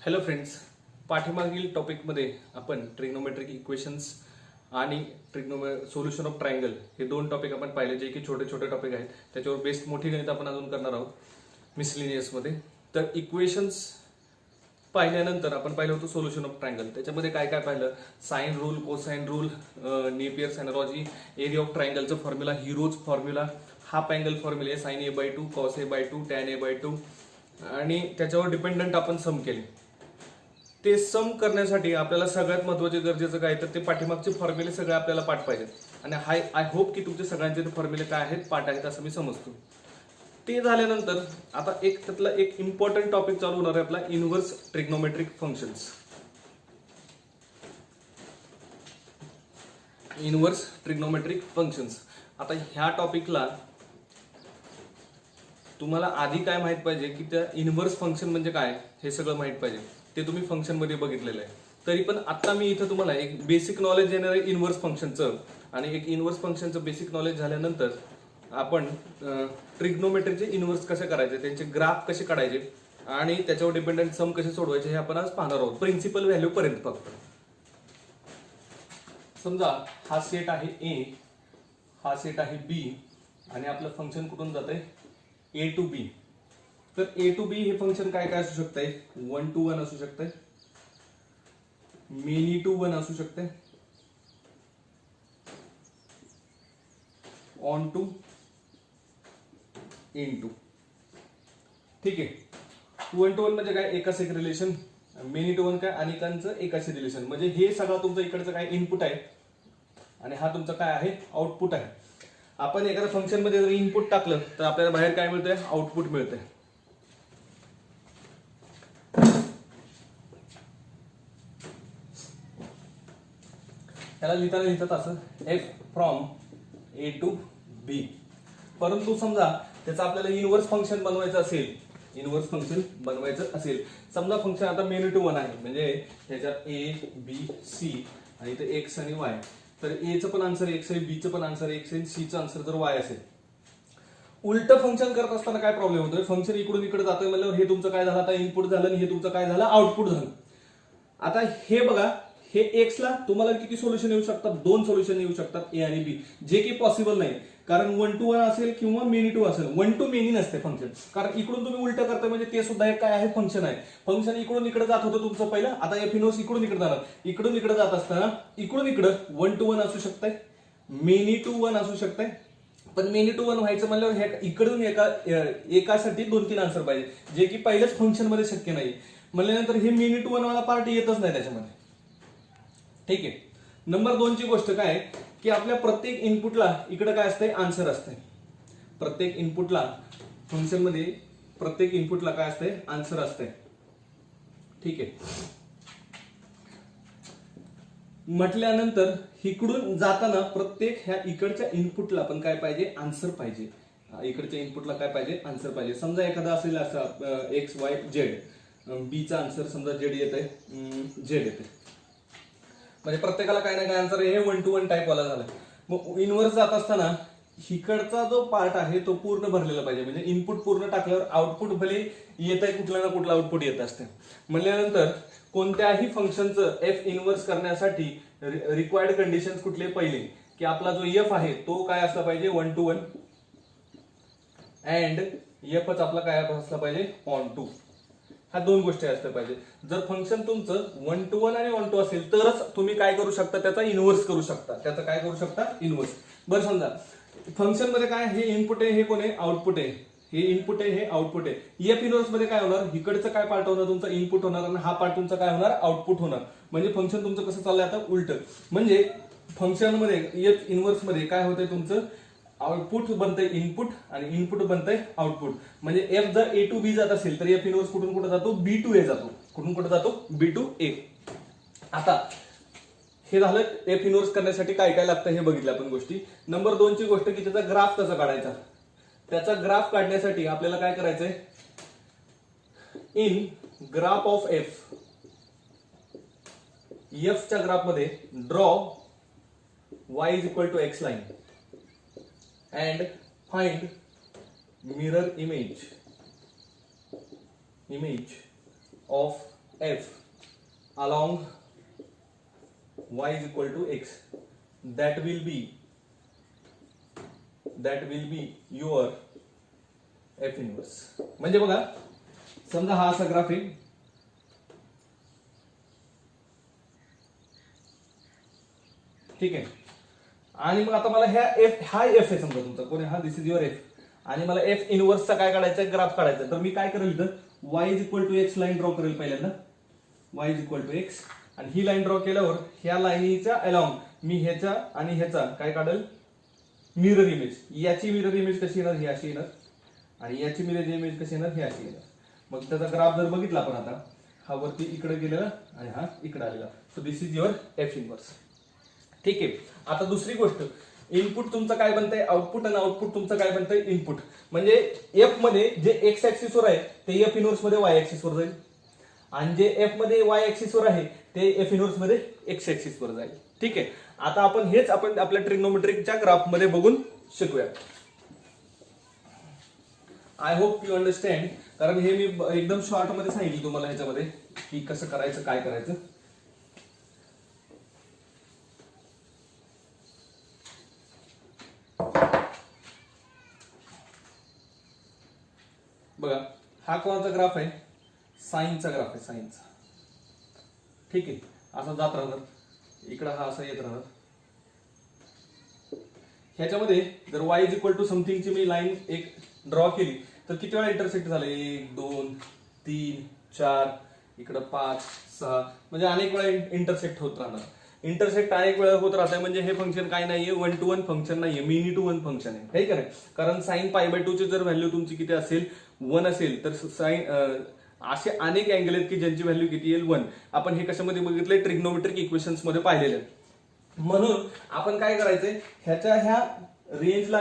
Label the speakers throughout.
Speaker 1: Hello friends, पाठीमागील टॉपिकमध्ये आपण trigonometric equations आणि सोल्युशन ऑफ ट्रायंगल हे दोन टॉपिक आपण पाहिले, जे की छोटे छोटे टॉपिक आहेत. त्याच्यावर बेस्ट मोठी गणित आपण अजून करणार आहोत मिसलिनियसमध्ये. तर इक्वेशन्स पाहिल्यानंतर आपण पाहिलं होतं सोल्युशन ऑफ ट्रायंगल. त्याच्यामध्ये काय काय पाहिलं? Sine rule, cosine rule, Napier's analogy, area of ट्रायंगलचं formula, hero's formula, half angle फॉर्म्युले, sine A/2, cos A/2, tan A/2 आणि त्याच्यावर डिपेंडंट आपण सम केले. ते सम करण्यासाठी आपल्याला सगळ्यात महत्त्वाचे गरजेचं काय तर ते पाठीमागचे फॉर्म्युले सगळे आपल्याला पाठ पाहिजेत. आणि आय होप की तुमचे सगळ्यांचे फॉर्म्युले काय आहेत, पाठ आहेत असं मी समजतो. ते झाल्यानंतर आता त्यातला एक इम्पॉर्टंट टॉपिक चालू होणार आहे आपला, inverse trigonometric functions. Inverse trigonometric functions. आता ह्या टॉपिकला तुम्हाला आधी काय माहित पाहिजे की त्या इनव्हर्स फंक्शन म्हणजे काय हे सगळं माहित पाहिजे. ते तुम्ही फंक्शन मध्ये बघितलेलं आहे. तरी पण आता मी इथं तुम्हाला एक बेसिक नॉलेज देणार आहे इनव्हर्स फंक्शनचं. आणि एक इनव्हर्स फंक्शनचं बेसिक नॉलेज झाल्यानंतर आपण ट्रिग्नोमेट्रीचे इनव्हर्स कसे करायचे, त्यांचे ग्राफ कसे काढायचे आणि त्याच्यावर डिपेंडंट सम कसे सोडवायचे हे आपण आज पाहणार आहोत, प्रिन्सिपल व्हॅल्यू पर्यंत. फक्त समजा हा सेट आहे ए, हा सेट आहे बी आणि आपलं फंक्शन कुठून जात आहे A to B. तर A to B हे फंक्शन काय काय असू शकतंय? 1 to 1 असू शकतंय, मेनी टू 1 असू शकते, ऑन टू, इन टू. ठीक आहे. 1 to 1 म्हणजे काय? एकाच एक रिलेशन. मेनी टू 1 काय? अनेकांचं एकाच रिलेशन. म्हणजे हे सगळं तुमचं इकडचं काय इनपुट आहे आणि हा तुमचा काय आहे आउटपुट आहे. आपण एखाद्या फंक्शन मध्ये जर इनपुट टाकलं तर आपल्याला बाहेर काय मिळतंय? आउटपुट मिळतंय. त्याला लिहितात असं F from A to be. परंतु समजा त्याचं आपल्याला इनव्हर्स फंक्शन बनवायचं असेल, समजा फंक्शन आता मेनी टू 1 आहे, म्हणजे ह्याच्यात ए बी सी आणि इथे एक्स आणि वाय. तर एचं पण आन्सर एक्स आहे, बीचं पण आन्सर एक्स आहे, सीचं आन्सर जर वाय असेल. उलट फंक्शन करत असताना काय प्रॉब्लेम होतोय? फंक्शन इकडून इकडे जातोय म्हणजे हे तुमचं काय झालं आता इनपुट झालं आणि हे तुमचं काय झालं आउटपुट झालं. आता हे बघा, हे एक्स ला तुम्हाला किती सोल्युशन येऊ शकतात? 2 सोल्युशन येऊ शकतात, ए आणि बी, जे की पॉसिबल नाही. कारण 1 to 1 असेल किंवा मेनी टू असेल. 1 to मेनी नसते फंक्शन, कारण इकडून तुम्ही उलट करताय म्हणजे ते सुद्धा एक काय आहे फंक्शन आहे. फंक्शन इकडून इकडे जात होतं तुमचं पहिलं, आता एफ इनव्हर्स इकडून इकडे जाणार. इकडून इकडे जात असताना इकडून इकडं 1 to 1 असू शकतंय, मेनी टू 1 असू शकतंय. पण मेनी टू 1 व्हायचं म्हणल्यावर इकडून एकासाठी 2-3 आन्सर पाहिजे, जे की पहिल्याच फंक्शन मध्ये शक्य नाही. म्हणल्यानंतर हे मेनी टू 1 वाला पार्ट येतच नाही त्याच्यामध्ये. ठीक आहे. नंबर 2 ची गोष्ट काय की आपल्या प्रत्येक इनपुटला इकडे काय असतंय? आन्सर असतंय. प्रत्येक इनपुटला फंक्शन मध्ये प्रत्येक इनपुटला काय असतंय? आन्सर असतंय. ठीक आहे. म्हटल्यानंतर इकडून जाताना प्रत्येक ह्या इकडच्या इनपुटला पण काय पाहिजे? आन्सर पाहिजे. इकडच्या इनपुटला काय पाहिजे? आन्सर पाहिजे. समजा एखादा असेल असं एक्स वाय झेड, बीचा आन्सर समजा झेड येत आहे, झेड येते, म्हणजे प्रत्येकाला काय ना काय आन्सर हे 1 to 1 टाईप वाला झाला. मग इनव्हर्स जात असताना इकडचा जो पार्ट आहे तो पूर्ण भरलेला पाहिजे. म्हणजे इनपुट पूर्ण टाकल्यावर आउटपुट भले येत आहे, कुठला ना कुठला आउटपुट येत असते. म्हणल्यानंतर कोणत्याही फंक्शनचं एफ इनव्हर्स करण्यासाठी रिक्वायर्ड कंडिशन कुठले? पहिले की आपला जो एफ आहे तो काय असला पाहिजे? 1 to 1 अँड एफच आपला काय असला पाहिजे? Onto. ह्या 2 गोष्टी असल्या पाहिजे. जर फंक्शन तुमचं 1 to 1 आणि ऑन टू असेल तरच तुम्ही काय करू शकता? त्याचा इनव्हर्स करू शकता. त्याचं काय करू शकता? इनव्हर्स. बरं, समजा फंक्शन मध्ये काय हे इनपुट आहे, हे कोण आहे? आउटपुट आहे. हे इनपुट आहे, हे आउटपुट आहे. एफ इनव्हर्स मध्ये काय होणार? इकडचं काय पार्ट होणार? तुमचा इनपुट होणार आणि हा पार्ट तुमचा काय होणार? आउटपुट होणार. म्हणजे फंक्शन तुमचं कसं चाललंय आता? उलट. म्हणजे फंक्शन मध्ये एफ इनव्हर्स मध्ये काय होतंय? तुमचं आउटपुट बनतंय इनपुट आणि इनपुट बनतंय आउटपुट. म्हणजे एफ जर ए टू बी जात असेल तर एफ इनव्हर्स कुठून कुठे जातो? बी टू ए जातो. कुठून कुठे जातो? बी टू ए. आता हे झालं एफ इनव्हर्स करण्यासाठी काय काय लागतं हे बघितलं आपण गोष्टी. नंबर 2 ची गोष्ट की त्याचा ग्राफ कसा काढायचा. त्याचा ग्राफ काढण्यासाठी आपल्याला काय करायचंय? इन ग्राफ ऑफ एफ, एफच्या ग्राफ मध्ये draw y is equal to x line and find mirror image of f along y is equal to x, that will be your f inverse. म्हणजे बघा समजा हा असा ग्राफ आहे, ठीक आहे, आणि मग आता मला हा एफ आहे समजा तुमचा कोणी, हा दिस इज युअर एफ, आणि मला एफ इनवर्सचा काय काढायचा, ग्राफ काढायचा. तर मी काय करेल इथं y is equal to x line draw करेल पहिल्यांदा, y is equal to x, आणि ही लाईन ड्रॉ केल्यावर ह्या लाईनीच्या अलॉंग मी ह्याचा आणि ह्याचा काय काढेल, मिरर इमेज. याची मिरर इमेज कशी येणार, ही अशी येणार, आणि याची मिरर इमेज कशी येणार, ही अशी येणार. मग त्याचा ग्राफ जर बघितला आपण आता, हा वरती इकडे गेलेला आणि हा इकडे आलेला. So this is your F inverse. ठीक आहे. आता दुसरी गोष्ट, इनपुट तुमचं काय बनतंय आउटपुट, आणि आउटपुट तुमचं काय बनतंय इनपुट. म्हणजे एफ मध्ये जे एक्स ऍक्सिस वर आहे ते एफ इनवर्स मध्ये वाय ऍक्सिस वर जाईल, आणि जे एफ मध्ये वाय ऍक्सिस वर आहे ते एफ इनवर्स मध्ये एक्स ऍक्सिस वर जाईल. ठीक आहे. आता आपण हेच आपण आपल्या ट्रिग्नोमेट्रिकच्या ग्राफ मध्ये बघून शिकूया. आय होप यू अंडरस्टँड, कारण हे मी एकदम शॉर्ट मध्ये सांगितलं तुम्हाला ह्याच्यामध्ये की कसं करायचं, काय करायचं. बघा हा कोणाचा ग्राफ आहे, साईनचा ग्राफ आहे, साईनचा. ठीक आहे. असा जात राहणार, इकडं हा असा येत राहणार. ह्याच्यामध्ये जर y इज इक्वल टू समथिंगची मी लाईन एक ड्रॉ केली तर किती वेळा इंटरसेक्ट झालं, 1 2 3 4, इकडं 5 6, म्हणजे अनेक वेळा इंटरसेक्ट होत राहणार. इंटरसेक्ट अनेक वेळा होत राहतंय म्हणजे हे फंक्शन काय नाहीये, 1 to 1 फंक्शन नाहीये, मिनी टू 1 फंक्शन आहे. ठीक आहे. कारण साइन π/2 ची जर व्हॅल्यू तुमची किती असेल, 1 असेल, तर साइन असे अनेक अँगल आहेत की ज्यांची व्हॅल्यू किती येईल, 1. आपण हे कशामध्ये बघितलंय, ट्रिग्नोमेट्रिक इक्वेशन्स मध्ये पाहिलेलं आहे. म्हणून आपण काय करायचंय, ह्याच्या ह्या रेंजला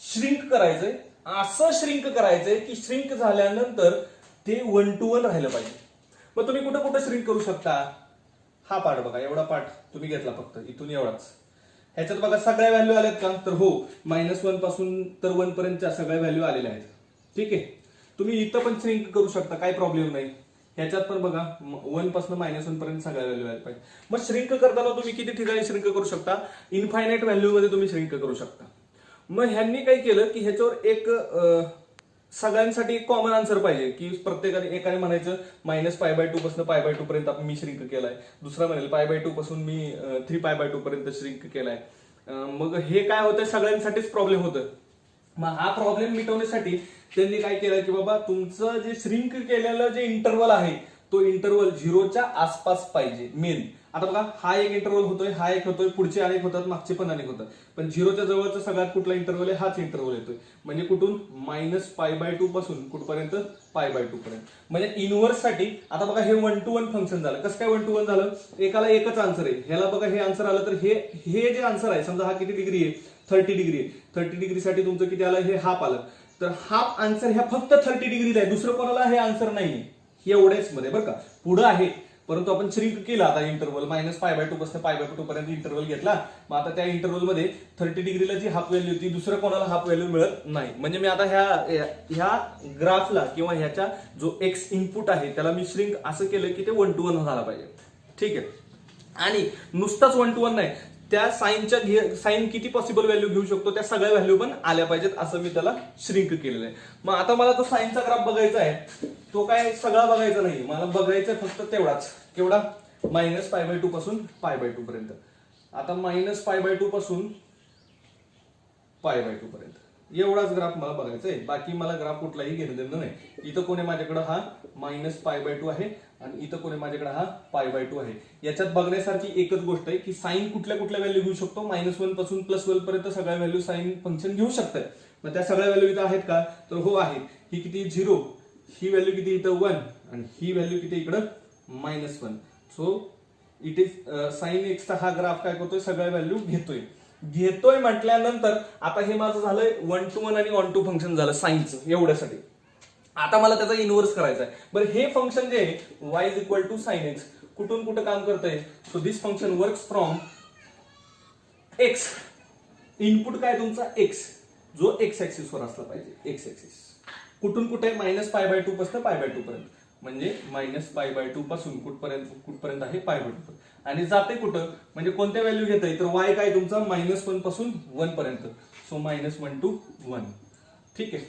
Speaker 1: श्रिंक करायचंय, असं श्रिंक करायचंय की श्रिंक झाल्यानंतर ते 1 to 1 राहिलं पाहिजे. मग तुम्ही कुठं कुठं श्रिंक करू शकता, हा पार्ट बघा, एवढा पार्ट तुम्ही घेतला फक्त इथून एवढाच. ह्याच्यात बघा सगळ्या व्हॅल्यू आल्यात का, तर हो, -1 पासून तर 1 पर्यंतच्या सगळ्या व्हॅल्यू आलेल्या आहेत. ठीक आहे. तुम्ही इथं पण श्रिंक करू शकता, काही प्रॉब्लेम नाही. ह्याच्यात पण बघा 1 पासून -1 पर्यंत सगळ्या व्हॅल्यू आल्या पाहिजे. मग श्रिंक करताना तुम्ही किती ठिकाणी श्रिंक करू शकता, इनफायनाईट व्हॅल्यू मध्ये तुम्ही श्रिंक करू शकता. मग ह्यांनी काय केलं की ह्याच्यावर एक सगळ्यांसाठी एक कॉमन आन्सर पाहिजे की प्रत्येकाने, एकाने म्हणायचं -π/2 पासून π/2 पर्यंत आपण मी श्रिंक केलाय, दुसरा म्हणेल π/2 पासून मी 3π/2 पर्यंत श्रिंक केलाय. मग हे काय होतं, सगळ्यांसाठीच प्रॉब्लेम होतं. मग हा प्रॉब्लेम मिटवण्यासाठी त्यांनी काय केलं की बाबा तुमचं जे श्रिंक केलेलं जे इंटरवल आहे तो इंटरवल 0च्या आसपास पाहिजे मेन. आता बघा हा एक इंटरवल होतोय, हा एक होतोय, पुढचे अनेक होतात, मागचे पण अनेक होतात, पण 0च्या जवळचा सगळ्यात कुठला इंटरवल आहे, हाच इंटरवल येतोय. म्हणजे कुठून -π/2 पासून कुठपर्यंत, π/2 पर्यंत. म्हणजे इनवर्स साठी आता बघा हे 1 to 1 फंक्शन झालं. कसं काय 1 to 1 झालं, एकाला एकच आन्सर आहे, ह्याला बघा हे आन्सर आलं, तर हे जे आन्सर आहे, समजा हा किती डिग्री आहे, 30 डिग्री आहे, 30 डिग्रीसाठी तुमचं किती आलं, हे हाफ आलं, तर हाफ आन्सर ह्या फक्त 30 डिग्रीला आहे, दुसरं कोणाला हे आन्सर नाहीये. एवढेच मध्ये बरं का, पुढं आहे, परंतु आपण श्रिंक केला आता इंटरवल, -π/2 पासून π/2 पर्यंत इंटरवल घेतला. मग आता त्या इंटरवल मध्ये 30 डिग्रीला जी हाफ व्हॅल्यू होती, दुसरं कोणाला हाफ व्हॅल्यू मिळत नाही. म्हणजे मी आता ह्या ग्राफला किंवा ह्याचा जो एक्स इनपुट आहे त्याला मी श्रिंक असं केलं की ते 1 to 1 झाला पाहिजे. ठीक आहे. आणि नुसताच 1 to 1 नाही, त्या साइन किती पॉसिबल व्हॅल्यू घेऊ शकतो त्या सगळ्या व्हॅल्यू पण आल्या पाहिजेत, असं मी त्याला श्रिंक केलेलं आहे. मग आता मला तो साइनचा ग्राफ बघायचा आहे, तो काय सगळा बघायचा नाही, मला बघायचं फक्त तेवढाच, केवढा, -π/2 पासून π/2 पर्यंत. आता -π/2 पासून π/2 पर्यंत एवढाच ग्राफ मला बघायचा आहे. बाकी मला ग्राफ कुठलाही घेणं देणं नाही. इथं कोणी माझ्याकडे हा -π/2 आहे आणि इथं कोणी माझ्याकडे हा π/2 आहे. याच्यात बघण्यासारखी एकच गोष्ट आहे की साइन कुठल्या कुठल्या व्हॅल्यू घेऊ शकतो, -1 पासून +1 पर्यंत सगळ्या व्हॅल्यू साइन फंक्शन घेऊ शकतात. मग त्या सगळ्या व्हॅल्यू इथं आहेत का, तर हो आहे. ही किती, 0, ही व्हॅल्यू किती इथं 1, आणि ही व्हॅल्यू किती इकडं -1. सो इट इज साइन एक्सचा हा ग्राफ काय करतोय, सगळ्या व्हॅल्यू घेतोय म्हटल्यानंतर आता हे माझं झालंय 1 to 1 आणि 1 to फंक्शन झालं साइनचं एवढ्यासाठी. आता मला त्याचा इनवर्स करायचा आहे. बरं हे फंक्शन जे आहे y is equal to sine x कुठून कुठं काम करतंय, so this function works from x. Input काय तुमचा एक्स, जो एक्स ऍक्सिस वर असला पाहिजे, एक्स ऍक्सिस कुठून कुठे -π/2 पासून π/2 पर्यंत. म्हणजे -π/2 पासून कुठपर्यंत आहे π/2 आणि जाते कुठं म्हणजे कोणत्या व्हॅल्यू घेता तर y काय तुमचा -1 पासून 1 पर्यंत. So -1 to 1. ठीक आहे.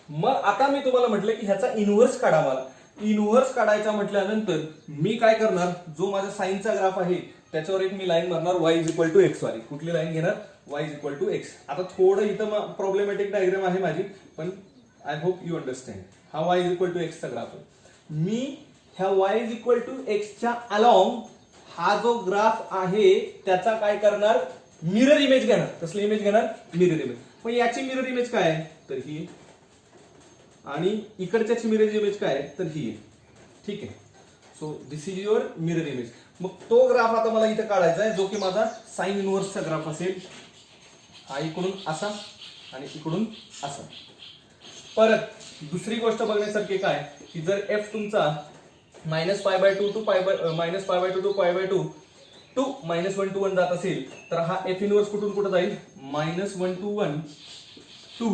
Speaker 1: मग आता मी तुम्हाला म्हटलं की ह्याचा इनव्हर्स काढा. मला इनव्हर्स काढायचा म्हटल्यानंतर मी काय करणार, जो माझा साईनचा ग्राफ आहे त्याच्यावर एक मी लाईन मारणार y = x वाली. कुठली लाईन घेणार, y = x. आता थोडं इथं प्रॉब्लेमॅटिक डायग्राम आहे माझी, पण आय होप यू अंडरस्टँड. हा y = x चा ग्राफ आहे. मी ह्या y = x च्या अलॉंग हा जो ग्राफ आहे त्याचा काय करणार, मिरर इमेज घेणार. कसली इमेज घेणार, मिरर इमेज. पण याची मिरर इमेज काय आहे तर ही, आणि इकडच्याची मिरर इमेज काय आहे तर ही आहे. ठीक आहे. So this is your mirror image. मग तो ग्राफ आता मला इथे काढायचा आहे जो की माझा साइन इनव्हर्सचा ग्राफ असेल. हा इकडून असा आणि इकडून असा. परत दुसरी गोष्ट बघण्यासारखी काय की जर f तुमचा -π/2 to -π/2 to π/2 टू -1 to 1 जात असेल तर हा f इनव्हर्स कुठून कुठे जाईल, -1 to 1 टू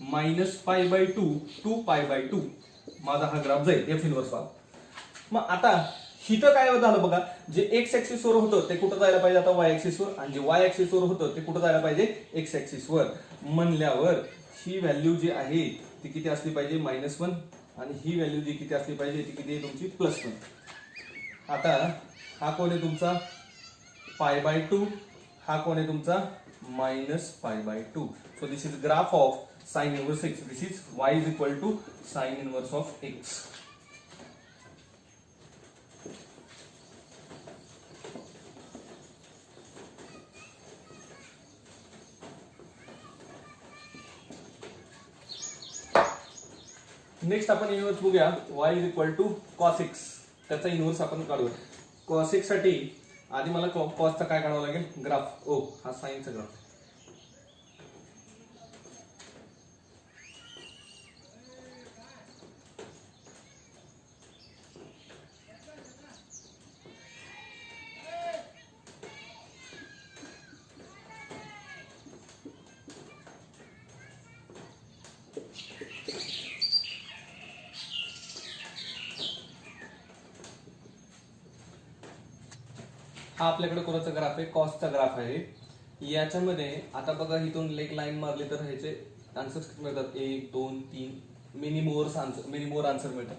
Speaker 1: -π/2 to π/2 माझा हा ग्राफ जाईल f इनव्हर्स वाला. मग आता हिथं काय झालं बघा, जे x ऍक्सिस वर होतं ते कुठं जायला पाहिजे आता y ऍक्सिस वर, आणि जे y ऍक्सिस वर होतं ते कुठं जायला पाहिजे x ऍक्सिस वर. म्हणल्यावर ही व्हॅल्यू जी आहे ती किती असली पाहिजे -1, आणि ही व्हॅल्यू जी किती असली पाहिजे ती किती आहे तुमची +1. आता हा कोण आहे तुमचा π/2, हा कोण आहे तुमचा -π/2. So this is graph of sine inverse x. This is y = sine inverse of x. Next आपण इनव्हर्स बघूया y = cos x. त्याचा इनव्हर्स आपण काढूया. cos x साठी आधी मला कॉसचा काय काढावं लागेल, ग्राफ. ओ हा साइनचा ग्राफ. हा आपल्याकडे कोणाचा ग्राफ आहे, कॉसचा ग्राफ आहे. याच्यामध्ये आता बघा इथून एक लाईन मारली तर ह्याचे आन्सर्स किती मिळतात, 1 2 3 मिनी मोर आन्सर मिळतात.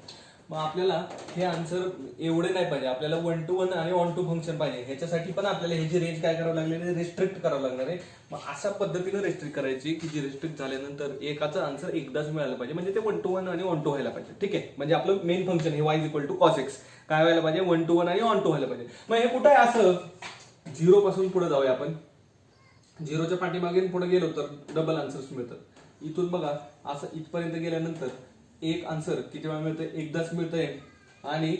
Speaker 1: मग आपल्याला हे आन्सर एवढे नाही पाहिजे, आपल्याला 1 to 1 आणि ऑन टू फंक्शन पाहिजे. ह्याच्यासाठी पण आपल्याला ह्याची रेंज काय करावं लागणार, रिस्ट्रिक्ट करावं लागणार आहे. मग अशा पद्धतीने रिस्ट्रिक्ट करायची की जी रिस्ट्रिक्ट झाल्यानंतर एकाचा आन्सर एकदाच मिळालं पाहिजे, म्हणजे ते 1 to 1 आणि ऑन टू व्हायला पाहिजे. ठीक आहे. म्हणजे आपलं मेन फंक्शन हे y = cos x काय व्हायला पाहिजे, 1 to 1 आणि ऑन टू व्हायला पाहिजे. मग हे कुठं आहे असं, 0 पासून पुढे जाऊया आपण. 0च्या पाठीमागे पुढे गेलो तर डबल आन्सर्स मिळतात. इथून बघा असं इथपर्यंत गेल्यानंतर एक आन्सर किती वेळा मिळतंय, एकदाच मिळतंय, आणि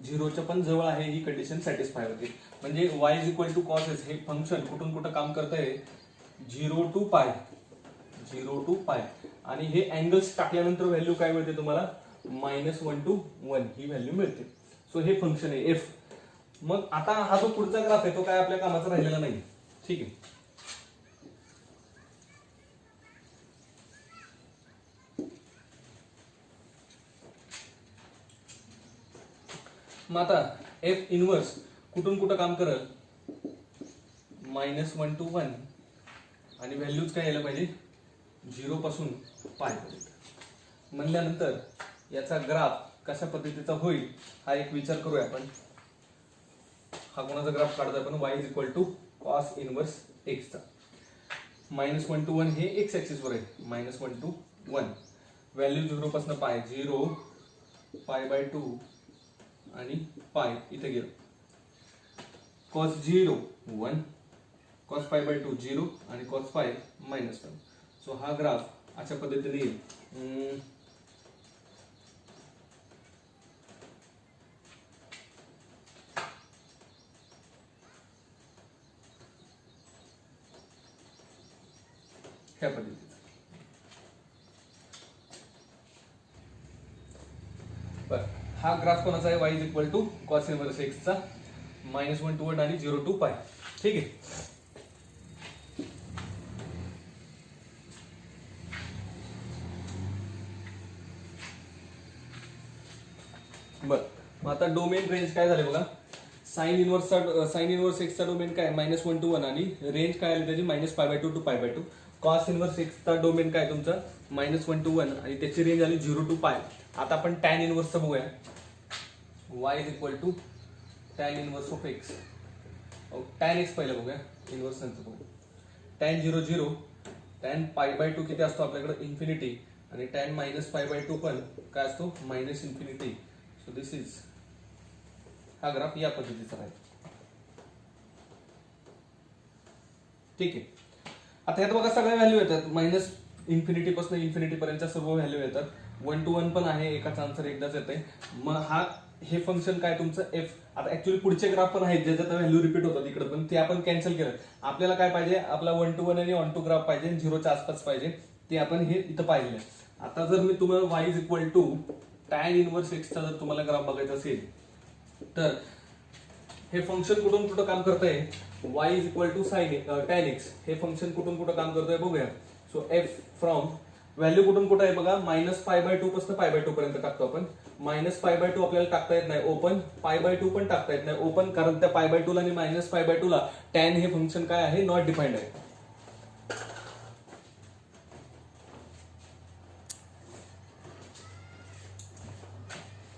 Speaker 1: 0च्या पण जवळ आहे ही कंडिशन सॅटिस्फाय होते. म्हणजे y = cos x हे फंक्शन कुठून कुठं काम करतंय, 0 to π, आणि हे अँगल्स टाकल्यानंतर व्हॅल्यू काय मिळते तुम्हाला, -1 to 1 ही व्हॅल्यू मिळते. सो हे फंक्शन आहे f. मग आता हा जो पुढचा ग्राफ आहे तो काय आपल्या कामाचा राहिलेला नाही. ठीक आहे. मग आता f इनव्हर्स कुठून कुठं काम करल, -1 to 1, आणि व्हॅल्यूज काय यायला पाहिजे 0 पासून π पर्यंत. म्हणल्यानंतर याचा ग्राफ कशा पद्धतीचा होईल हा एक विचार करूया आपण. हा कोणाचा ग्राफ काढतोय आपण, y = cos इनव्हर्स x चा. -1 to 1 हे x ऍक्सिस वर आहे, -1 to 1, व्हॅल्यू 0 पासून π, 0 π/2 आणि π इथे गेलो. cos 0 1, cos π/2 0 आणि cos π -1. सो हा ग्राफ अशा पद्धतीने येईल. ह्या पद्धतीचा हा ग्राफ कोणाचा आहे, y = cos इनव्हर्स x चा, -1 to 1 आणि 0 to π. ठीक आहे. बरं, मग आता डोमेन रेंज काय झाले बघा. साइन इनवर्स एक्सचा डोमेन काय -1 to 1 आणि रेंज काय आली त्याची -π/2 to π/2. कॉस इनवर्स एक्सचा डोमेन काय तुमचा -1 to 1 आणि त्याची रेंज आली 0 to π. आता आपण टॅन इनवर्सचं बघूया. y = tan inverse of x. Tan x पहिलं बघूया, इनवर्स नंतर बघूया. टॅन 0 0, टॅन π/2 किती असतो आपल्याकडे इन्फिनिटी आणि टॅन -π/2 पण काय असतो -इन्फिनिटी. सो दिस इज हा ग्राफ या पद्धतीचा आहे. ठीक आहे. आता ह्यात बघा सगळ्या व्हॅल्यू येतात, -इन्फिनिटी पासून इन्फिनिटी पर्यंतच्या सर्व व्हॅल्यू येतात. 1 to 1 पण आहे, एकाचा आन्सर एकदाच येते. मग हे फंक्शन काय तुमचं एफ. आता ऍक्च्युअली पुढचे ग्राफ पण आहेत ज्याच्यात व्हॅल्यू रिपीट होतात इकडे, पण ते आपण कॅन्सल केलं. आपल्याला काय पाहिजे, आपला 1 to 1 आणि 1 to ग्राफ पाहिजे, 0च्या आसपास पाहिजे, ते आपण हे इथं पाहिजे. आता जर मी तुम्हाला y = टॅन इनवर्स एक्सचा जर तुम्हाला ग्राफ बघायचा असेल तर हे फंक्शन कुठून कुठं काम करतंय, y = टॅन एक्स हे फंक्शन कुठून कुठं काम करतोय बघूया. सो एफ फ्रॉम व्हॅल्यू कुठून कुठं आहे बघा, -π/2 पासून π/2 पर्यंत टाकतो आपण. -π/2 आपल्याला टाकता येत नाही ओपन, π/2 पण टाकता येत नाही ओपन, कारण त्या π/2 ला आणि -π/2 ला टॅन हे फंक्शन काय आहे, नॉट डिफाइंड आहे.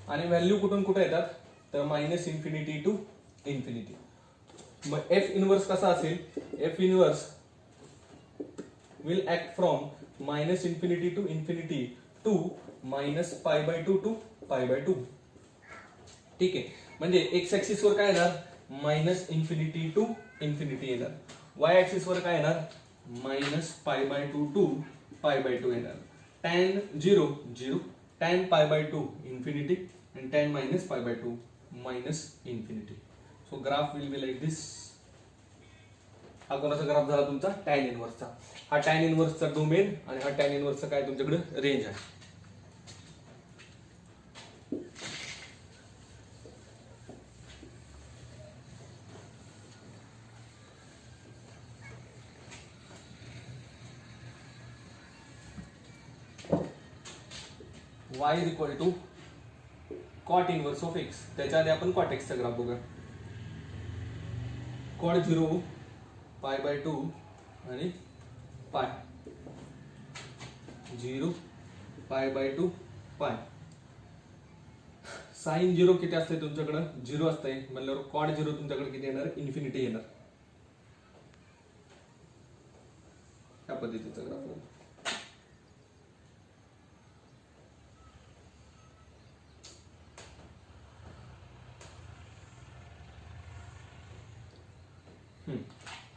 Speaker 1: आणि व्हॅल्यू कुठून कुठे येतात तर -इन्फिनिटी to इन्फिनिटी. मग एफ इनवर्स कसा असेल, F inverse will act from -infinity to infinity to -π/2 to π/2. ठीक आहे. म्हणजे एक्स ऍक्सिस वर काय येणार, -इन्फिनिटी to इन्फिनिटी येणार. वाय ऍक्सिस वर काय येणार, -π/2 to π/2 येणार. Tan 0 0, tan π/2 infinity and tan -π/2 -infinity. So graph will be like this. हा कोणाचा ग्राफ झाला तुमचा, टॅन इनवर्सचा. हा टॅन इनवर्सचा डोमेन आणि हा टॅन इनवर्सचा काय तुमच्याकडे रेंज आहे. y = cot inverse of x. त्याच्या आधी आपण कॉट एक्सचा ग्राफ बघूया. कॉट 0 π/2 आणि π 0 π/2 π. साइन 0 किती असते तुमच्याकडे, 0 असते म्हणल्यावर कॉट 0 तुमच्याकडे किती येणार, इन्फिनिटी येणार. या पद्धतीचा ग्राफ.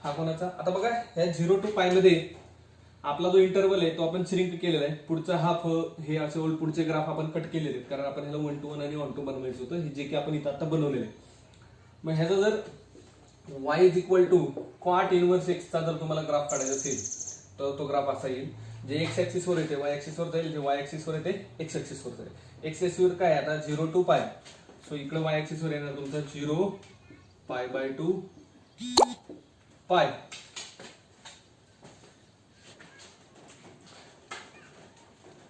Speaker 1: हा कोणाचा, आता बघा ह्या 0 to π मध्ये आपला जो इंटरवल आहे तो आपण श्रिंक केलेला आहे. पुढचा हाफ हे असे पुढचे ग्राफ आपण कट केलेले आहेत, कारण आपण ह्याला 1 to 1 आणि 1 to 1 बनवायचं होतं, हे जे की आपण इथं आता बनवलेलं आहे. मग ह्याचा जर y = कॉट इनवर्स एक्सचा जर तुम्हाला ग्राफ काढायचा असेल तर तो ग्राफ असा येईल, जे एक्स ऍक्सिस वर येते y ऍक्सिस वर जाईल, जे y ऍक्सिस वर येते x ऍक्सिस वर जाईल. x ऍक्सिस वर काय आता 0 to π. सो इकडे y ऍक्सिस वर येणार तुमचा 0 π/2 π.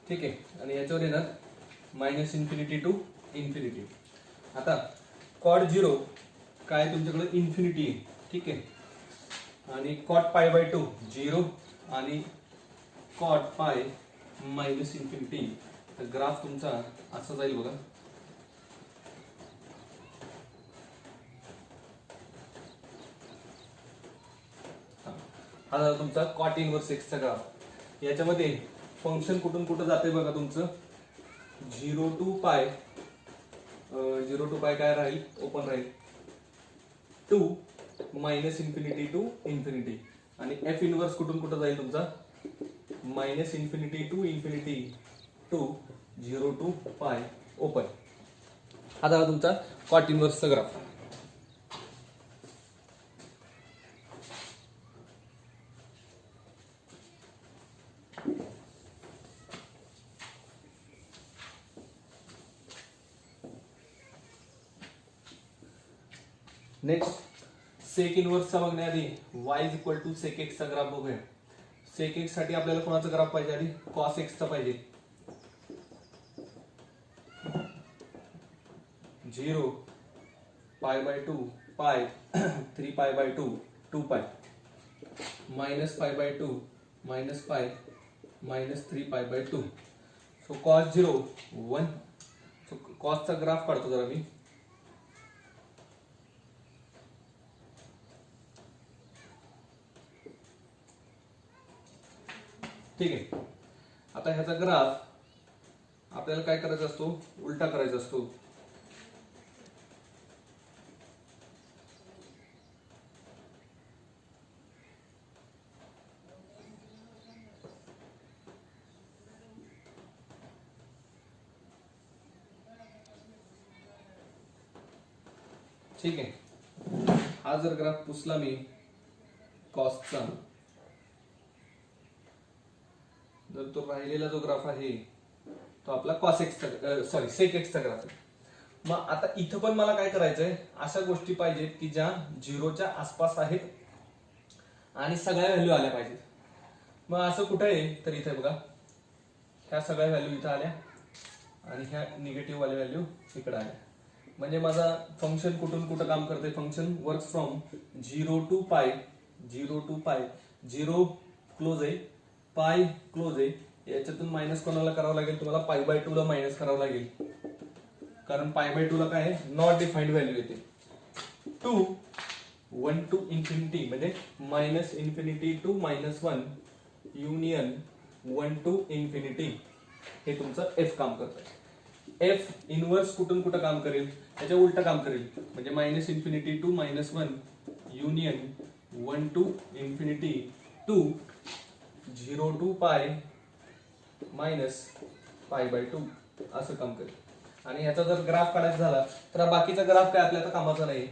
Speaker 1: ठीक आहे. आणि याच्यावर येणार -इन्फिनिटी to इन्फिनिटी. आता कॉट 0 काय तुमच्याकडे इन्फिनिटी आहे. ठीक आहे. आणि कॉट π/2 0 आणि कॉट π -इन्फिनिटी. तर ग्राफ तुमचा असा जाईल बघा. हा झाला तुमचा कॉट इनवर्स एक्सचा ग्राफ. याच्यामध्ये फंक्शन कुठून कुठं जाते बघा तुमचं 0 to π. 0 to π काय राहील, ओपन राहील, टू -इन्फिनिटी to इन्फिनिटी. आणि एफ इनवर्स कुठून कुठं जाईल तुमचा -infinity to infinity to 0 to π open. हा झाला तुमचा कॉट इनवर्सचा ग्राफ. नेक्स्ट सेक इनवर्सचा बघण्याआधी y = सेक एक्सचा ग्राफ बघूया. सेक एक्स साठी आपल्याला कोणाचा ग्राफ पाहिजे, आधी कॉस एक्सचा पाहिजे. 0 पाय बाय 2 पाय 3 पाय बाय 2 2 पाय minus pi by 2 minus pi minus 3 pi by 2. So cos 0 1. So कॉसचा ग्राफ काढतो जरा मी. ठीक आहे. आता ह्याचा ग्राफ आपल्याला काय करायचा असतो, उलटा करायचा असतो. ठीक आहे. हा जर ग्राफ पुसला मी कॉस्टचा, जर तो राहिलेला जो ग्राफ आहे तो आपला कॉस एक्सचा सॉरी सेक एक्सचा ग्राफ आहे. मग आता इथं पण मला काय करायचंय, अशा गोष्टी पाहिजेत की ज्या 0च्या आसपास आहेत आणि सगळ्या व्हॅल्यू आल्या पाहिजेत. मग असं कुठे आहे तर इथे बघा, ह्या सगळ्या व्हॅल्यू इथं आल्या आणि ह्या निगेटिव्ह वाल्या व्हॅल्यू इकडे आल्या. म्हणजे माझा फंक्शन कुठून कुठं काम करते, फंक्शन वर्क फ्रॉम 0 टू पाय 0 क्लोज आहे, पाय क्लोज आहे. याच्यातून मायनस कोणाला करावं लागेल, तुम्हाला पाय बाय 2 ला मायनस करावं लागेल, कारण पाय बाय 2 ला काय आहे, नॉट डिफाइंड व्हॅल्यू येते. 2 1 टू इन्फिनिटी म्हणजे minus infinity to -1 union 1 to infinity. हे तुमचं एफ काम करतं. एफ इनवर्स कुठून कुठं काम करेल, त्याच्या उलट काम करेल. म्हणजे minus infinity to -1 union 1 to infinity to 0 to pi minus pi by 2 असं काम करेल. आणि ह्याचा जर ग्राफ काढायचा झाला तर बाकीचा ग्राफ काय आपल्या कामाचा नाही.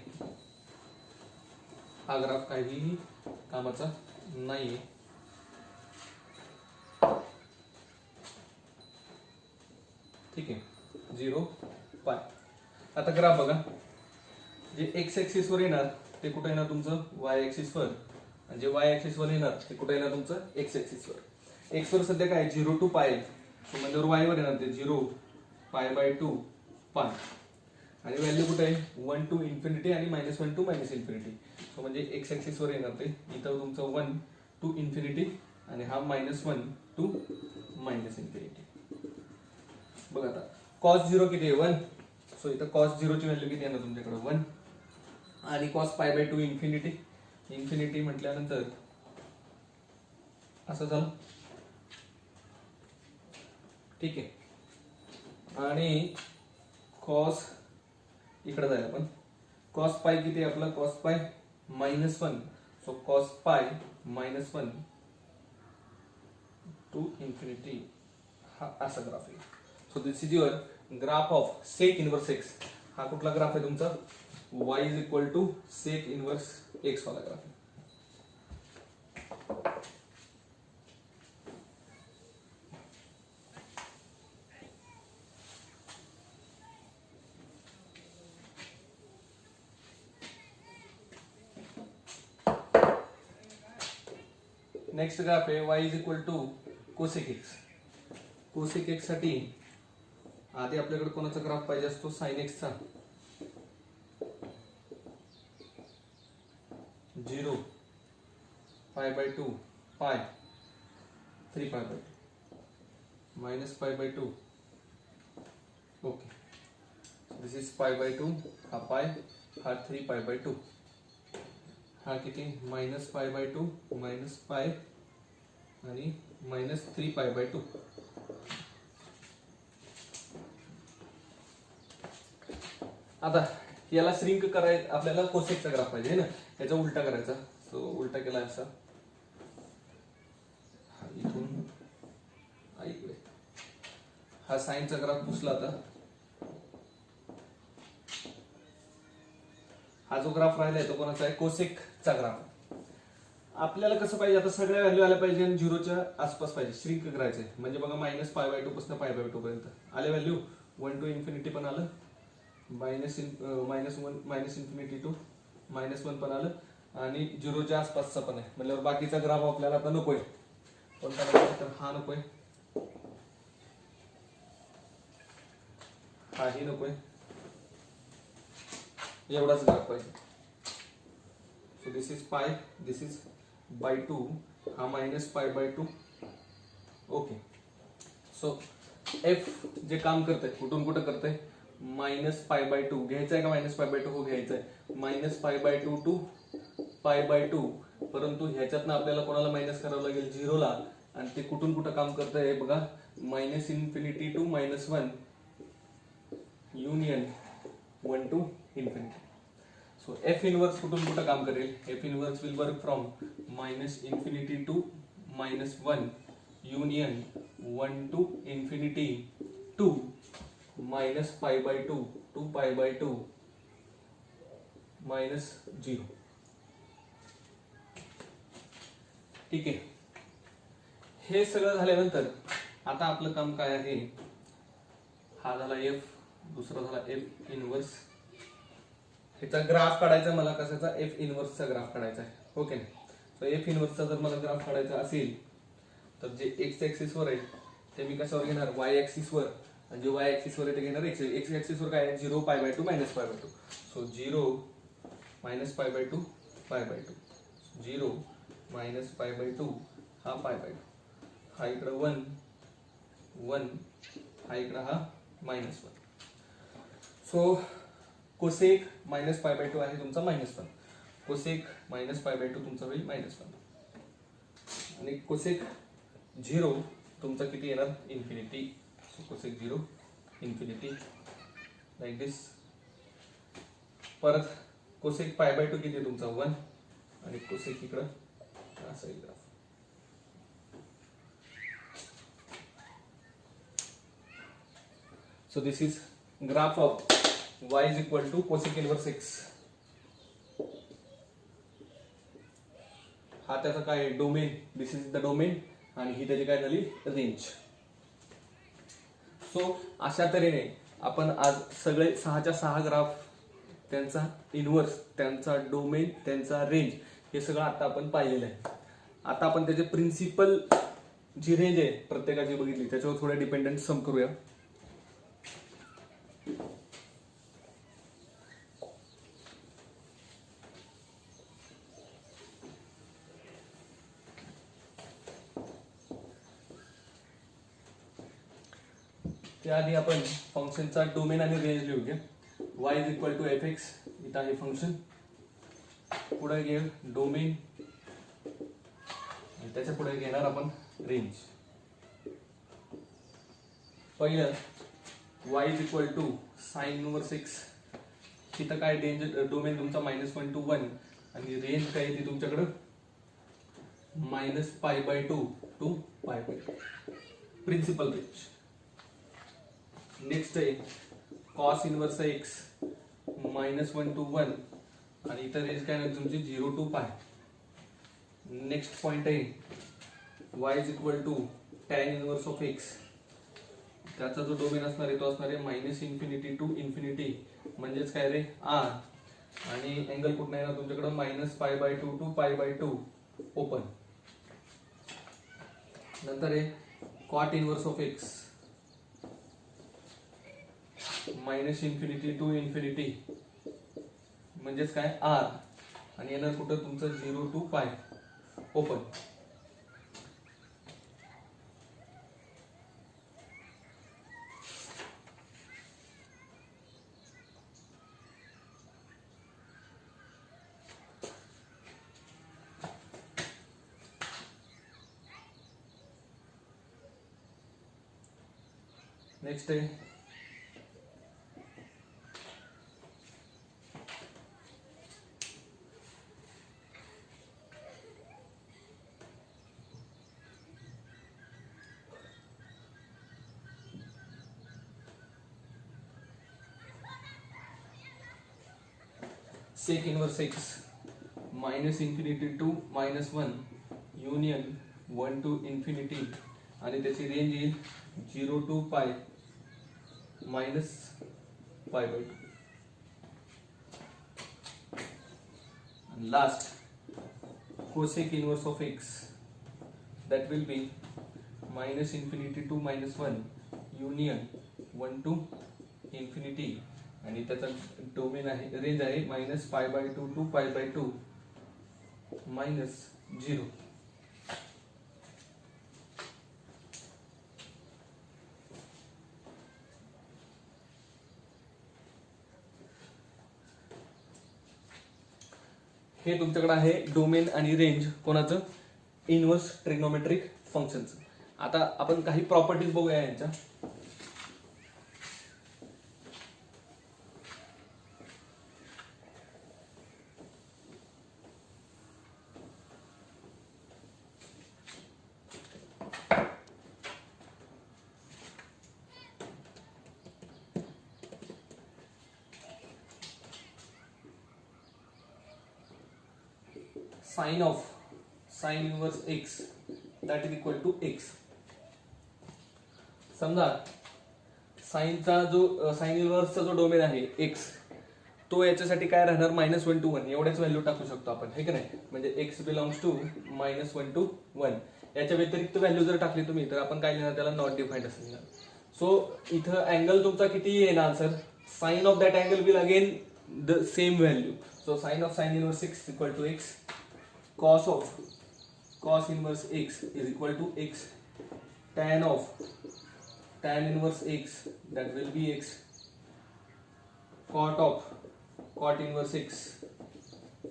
Speaker 1: हा ग्राफ काहीही कामाचा नाहीये. ठीक आहे. 0 पाय. आता ग्राफ बघा, जे एक्स ऍक्सिस वर येणार ते कुठे येणार तुमचं वाय ऍक्सिस वर, आणि जे वाय ऍक्सिस वर येणार ते कुठे येणार तुमचं एक्स ऍक्सिस वर. एक्स वर सध्या काय 0 टू पाय, म्हणजे वाय वर येणार ते 0 पाय बाय 2 पाय. आणि व्हॅल्यू कुठे आहे 1 टू इन्फिनिटी आणि -1 टू इन्फिनिटी. सो म्हणजे एक्स ऍक्सिस वर येणार ते इथं तुमचं 1 टू इन्फिनिटी आणि हा -1 टू इन्फिनिटी. बघा आता कॉस 0 किती आहे 1. सो इथं कॉस 0 ची व्हॅल्यू किती येणार तुमच्याकडे 1. आणि कॉस पाय बाय 2 इन्फिनिटी म्हटल्यानंतर असं झालं. ठीक आहे. आणि कॉस इकडे जायला पण कॉस पाय किती आहे आपला, cos pi -1. So cos pi -1 to infinity. हा असा ग्राफ आहे. So this is your graph of sec inverse x. हा कुठला ग्राफ आहे तुमचा, y is equal to sec inverse x वाला ग्राफ आहे. नेक्स्ट ग्राफ आहे y is equal to cosec x. Cosec x साठी आधी आपल्याकडे कोणाचा ग्राफ पाहिजे असतो, साइन एक्सचा. 0 पाय बाय 2 पाय 3 pi by 2 minus pi by 2. Okay. This is पाय बाय 2. हा पाय, हा 3 पाय बाय 2. हा किती minus pi by 2 minus pi आणि -3 पाय बाय 2. आता याला श्रिंक करायचं आपल्याला, कोसेकचा ग्राफ पाहिजे ना, याचा उलटा करायचा. सो उलटा केला असा, इथून इकडे हा साइनचा ग्राफ पुसला. आता हा जो ग्राफ राहिलाय तो कोणाचा आहे, कोसेकचा ग्राफ. आपल्याला कसं पाहिजे, आता सगळ्या व्हॅल्यू आल्या पाहिजे आणि 0च्या आसपास पाहिजे, श्रिंक करायचंय. म्हणजे बघा मायनस पाय बाय 2 पासून पाय बाय 2 पर्यंत आले व्हॅल्यू. 1 टू इन्फिनिटी पण आलं, मायनस इन्फिनिटी टू -1 पण आलं, आणि 0च्या आसपासचा पण आहे. म्हणजे बाकीचा ग्राफ आपल्याला आता नकोय. कोणता नकोय तर हा नकोय, हाही नकोय, एवढाच ग्राफ पाहिजे. सो दिस इज पाय, दिस इज बाय 2, हा minus pi by 2. Okay. So F जे काम करतंय कुठून कुठं करतंय, मायनस पाय बाय 2 घ्यायचं आहे का मायनस पाय बाय 2? हो घ्यायचं आहे. Minus pi by 2 to pi by 2, परंतु ह्याच्यातनं आपल्याला कोणाला मायनस करावं लागेल, झिरोला. आणि ते कुठून कुठं काम करतंय बघा, minus infinity to minus 1 union 1 to infinity. So f inverse कुठून कुठं काम करेल, f inverse will work from minus infinity to minus 1 union 1 to infinity to minus pi by 2 to pi by 2 minus 0. ठीक आहे. हे सगळं झाल्यानंतर आता आपलं काम काय आहे, हा झाला एफ, दुसरा झाला एफ इनवर्स. ह्याचा ग्राफ काढायचा मला, कशाचा, एफ इनवर्सचा ग्राफ काढायचा आहे. ओके. सो एफ इनवर्सचा जर मला ग्राफ काढायचा असेल तर जे एक्स ऍक्सिस वर आहे ते मी कशावर घेणार, वाय ऍक्सिस वर. आणि जे वाय ऍक्सिस वर आहे ते घेणार एक्स ऍक्सिस वर. काय आहे, 0 पाय by 2 minus pi by 2. So 0 minus pi by 2 पाय बाय 2, 0 मायनस पाय बाय 2 हा पाय बाय 2, हा इकडं 1 1, हा इकडं हा minus 1. So cosec minus pi by 2 आहे तुमचा minus 1, cosec minus pi by 2 तुमचा होईल मायनस 1, आणि कोसेक 0 तुमचा किती येणार, infinity. So cosec 0 infinity like this. परत कोसेक पाय बाय 2 किती तुमचा 1, आणि कोसेक इकडं असं graph. So this is graph of y is equal to cosec inverse x. हा त्याचा काय domain, this is the domain, आणि ही त्याची काय झाली रेंज. सो अशा तऱ्हेने आपण आज सगळे 6च्या 6 ग्राफ, त्यांचा इनवर्स, त्यांचा डोमेन, त्यांचा रेंज, हे सगळं आता आपण पाहिलेलं आहे. आता आपण त्याचे प्रिन्सिपल जी रेंज आहे प्रत्येकाची बघितली, त्याच्यावर थोडे डिपेंडंट सम करूया. त्याआधी आपण फंक्शनचा डोमेन आणि रेंज लिहूया. y is equal to f x, इथं आहे फंक्शन, पुढे घे डोमेन, आणि त्याच्या पुढे घेणार आपण रेंज. पहिलं y is equal to sine inverse x, तिथं काय डोमेन तुमचा -1 to 1, आणि रेंज काय येते तुमच्याकडं minus pi by 2 to pi by 2, principal range. Next आहे कॉस इनवर्स एक्स -1 to 1, आणि इतर रेंज काय नाही तुमची 0 to पाय. नेक्स्ट पॉइंट आहे y is equal to tan inverse of x, त्याचा जो डोमेन असणार आहे तो असणार आहे मायनस इन्फिनिटी टू इन्फिनिटी, म्हणजेच काय रे आर, आणि अँगल कुठं येणार तुमच्याकडे minus pi by 2 to pi by 2 open. नंतर आहे cot inverse of x minus infinity to infinity, म्हणजेच काय आर, आणि येणार कुठं तुमचं 0 टू पाय ओपन. नेक्स्ट आहे sec inverse x minus infinity to -1 union 1 to infinity, आणि त्याची रेंज येईल 0 to पाय minus pi by 2. Last cosec inverse of x, that will be -infinity to -1 union 1 to infinity, आणि त्याचा डोमेन आहे range आहे -π/2 to π/2 -0. हे तुमच्याकडे आहे डोमेन आणि रेंज कोणाचं, इनव्हर्स ट्रिग्नोमेट्रिक फंक्शनचं. आता आपण काही प्रॉपर्टीज बघूया यांच्या. Sine inverse x that is equal to x. समजा साइन इनवर्सचा जो डोमेन आहे x, तो याच्यासाठी काय राहणार -1 to 1 एवढेच व्हॅल्यू टाकू शकतो आपण, हे की नाही. म्हणजे x बिलॉंग्स टू -1 to 1. याच्या व्यतिरिक्त व्हॅल्यू जर टाकली तुम्ही तर आपण काय लिहिणार, त्याला नॉट डिफाईन्ड असं लिहिणार. सो इथं अँगल तुमचा किती येणार answer, sine of that angle will again the same value. So sine of sine inverse x equal to x, cos of cos inverse x is equal to x, tan of tan inverse x that will be x, cot of cot inverse x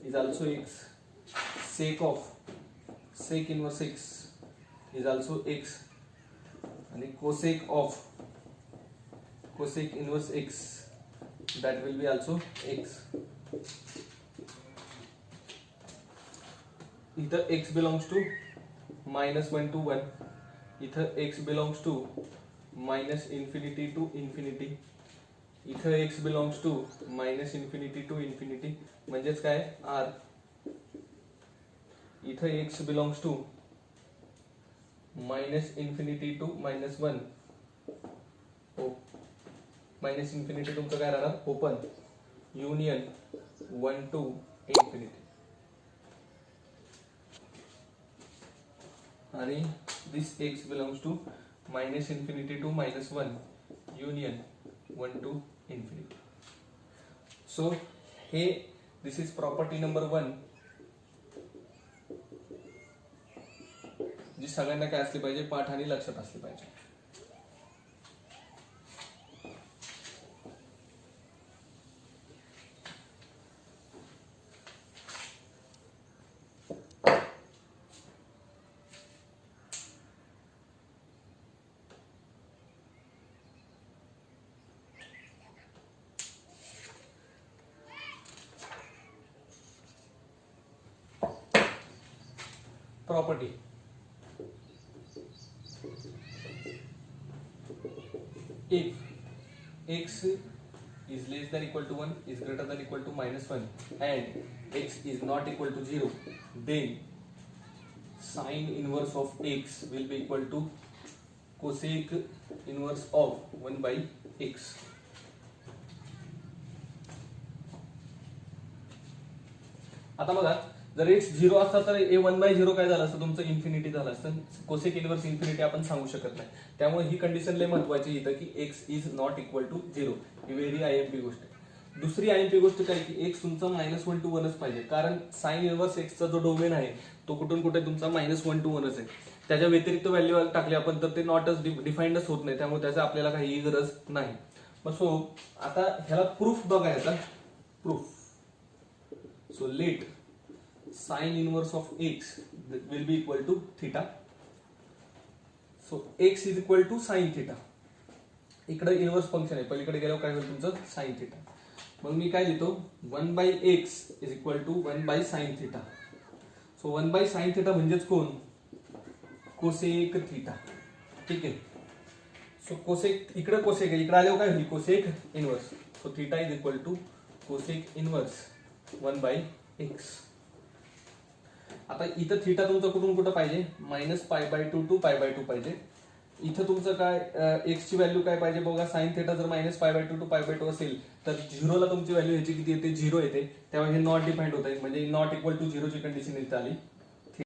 Speaker 1: is also x, sec of sec inverse x is also x, and cosec of cosec inverse x that will be also x. इथं x belongs to -1 to 1, इथं x belongs to -infinity to infinity, इथं x belongs to -infinity to infinity म्हणजेच काय r, इथं x belongs to -infinity to -1, हो -infinity तुमचं काय राहणार ओपन, युनियन 1 to infinity. आणि this x belongs to -infinity to -1 union 1 to infinity. So हे this is property number 1 जी सगळ्यांना काय असली पाहिजे, पाठाने लक्षात असली पाहिजे. Property. If x is less than equal to 1, is greater than equal to -1, and x is not equal to 0, then sine inverse of x will be equal to cosec inverse of 1 by x. आता बघा, जर x 0 असता तर a 1/0 काय झालं असतं, तुमचं infinity झालं असतं. कोसेक इनवर्स इन्फिनिटी आपण सांगू शकत नाही. त्यामुळे ही कंडिशन लय महत्वाची इथं की x is not equal to 0. ही व्हेरी आयएमपी गोष्ट आहे. दुसरी आयएमपी गोष्ट काय की x तुमचा -1 to 1च पाहिजे, कारण साइन इनवर्स x चा जो डोमेन आहे तो कुठून कुठे तुमचा -1 to 1च आहे. त्याच्या व्यतिरिक्त व्हॅल्यू टाकली आपण तर ते नॉटच डिफाइंडच होत नाही, त्यामुळे त्याचा आपल्याला काही गरज नाही. मग सो आता ह्याला प्रूफ बघायचा. Proof, so let sin inverse of x will be equal to theta. So x is equal to sin theta. इकडे इनवर्स फंक्शन आहे, पलीकडे गेल्यावर काय होईल तुमचं sin theta. मग मी काय लिहितो 1/x is equal to 1/sin theta. So 1/sin theta म्हणजेच कोण, कोसेक थीटा. ठीक आहे. सो कोसेक इकडे कोसेक आहे, इकडे आल्यावर काय होईल cosec inverse. So theta is equal to cosec inverse 1/x. आता इथं थीटा तुमचं कुठून कुठं पाहिजे, -π/2 to π/2 पाहिजे. इथं तुमचं काय x ची व्हॅल्यू काय पाहिजे बघा, साइन थीटा जर -π/2 to π/2 असेल तर 0 ला तुमची व्हॅल्यू ह्याची किती येते, 0 येते. त्यामुळे हे नॉट डिफाइंड होत आहे, म्हणजे नॉट इक्वल टू 0 ची कंडिशन इथे आली.